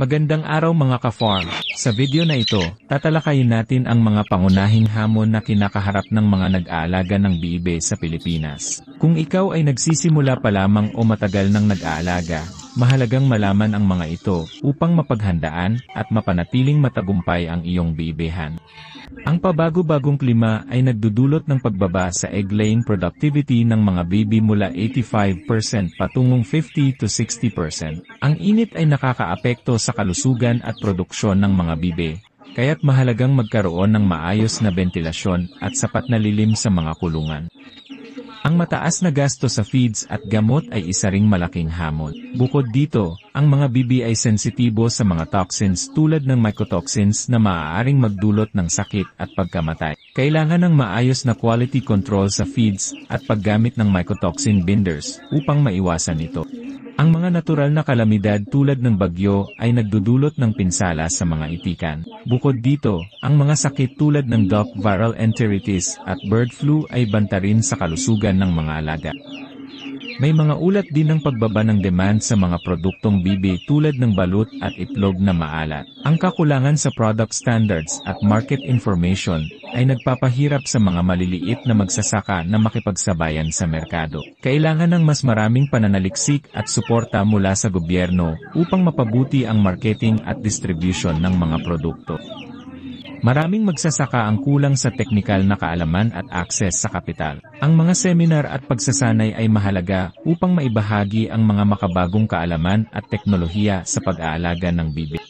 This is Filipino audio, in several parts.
Magandang araw mga ka-farm. Sa video na ito, tatalakayin natin ang mga pangunahing hamon na kinakaharap ng mga nag-aalaga ng bibe sa Pilipinas. Kung ikaw ay nagsisimula pa lamang o matagal nang nag-aalaga, mahalagang malaman ang mga ito upang mapaghandaan at mapanatiling matagumpay ang iyong bibehan. Ang pabago-bagong klima ay nagdudulot ng pagbaba sa egg-laying productivity ng mga bibi mula 85% patungong 50 to 60%. Ang init ay nakakaapekto sa kalusugan at produksyon ng mga bibe, kaya't mahalagang magkaroon ng maayos na bentilasyon at sapat na lilim sa mga kulungan. Ang mataas na gasto sa feeds at gamot ay isa ring malaking hamon. Bukod dito, ang mga bibi ay sensitibo sa mga toxins tulad ng mycotoxins na maaaring magdulot ng sakit at pagkamatay. Kailangan ng maayos na quality control sa feeds at paggamit ng mycotoxin binders upang maiwasan ito. Ang mga natural na kalamidad tulad ng bagyo ay nagdudulot ng pinsala sa mga itikan. Bukod dito, ang mga sakit tulad ng duck viral enteritis at bird flu ay banta rin sa kalusugan ng mga alaga. May mga ulat din ng pagbaba ng demand sa mga produktong bibi tulad ng balut at itlog na maalat. Ang kakulangan sa product standards at market information ay nagpapahirap sa mga maliliit na magsasaka na makipagsabayan sa merkado. Kailangan ng mas maraming pananaliksik at suporta mula sa gobyerno upang mapabuti ang marketing at distribution ng mga produkto. Maraming magsasaka ang kulang sa teknikal na kaalaman at akses sa kapital. Ang mga seminar at pagsasanay ay mahalaga upang maibahagi ang mga makabagong kaalaman at teknolohiya sa pag-aalaga ng bibi.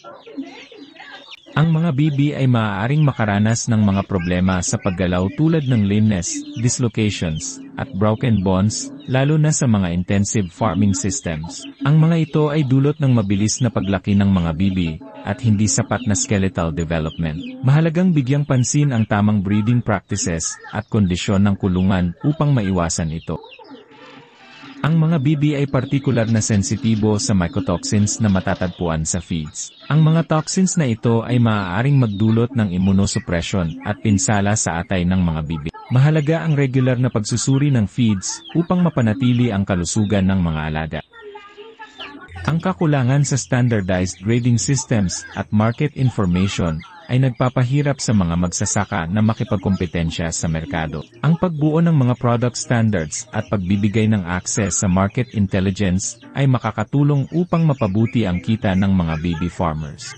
Ang mga bibi ay maaaring makaranas ng mga problema sa paggalaw tulad ng lameness, dislocations, at broken bones, lalo na sa mga intensive farming systems. Ang mga ito ay dulot ng mabilis na paglaki ng mga bibi, at hindi sapat na skeletal development. Mahalagang bigyang pansin ang tamang breeding practices at kondisyon ng kulungan upang maiwasan ito. Ang mga bibi ay partikular na sensitibo sa mycotoxins na matatagpuan sa feeds. Ang mga toxins na ito ay maaaring magdulot ng immunosuppression at pinsala sa atay ng mga bibi. Mahalaga ang regular na pagsusuri ng feeds upang mapanatili ang kalusugan ng mga alaga. Ang kakulangan sa standardized grading systems at market information ay nagpapahirap sa mga magsasaka na makipagkompetensya sa merkado. Ang pagbuo ng mga product standards at pagbibigay ng access sa market intelligence ay makakatulong upang mapabuti ang kita ng mga bibi farmers.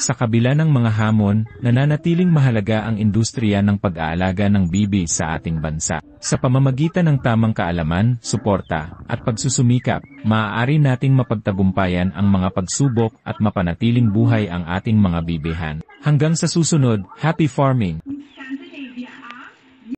Sa kabila ng mga hamon, nananatiling mahalaga ang industriya ng pag-aalaga ng bibi sa ating bansa. Sa pamamagitan ng tamang kaalaman, suporta, at pagsusumikap, maaari nating mapagtagumpayan ang mga pagsubok at mapanatiling buhay ang ating mga bibihan. Hanggang sa susunod, happy farming!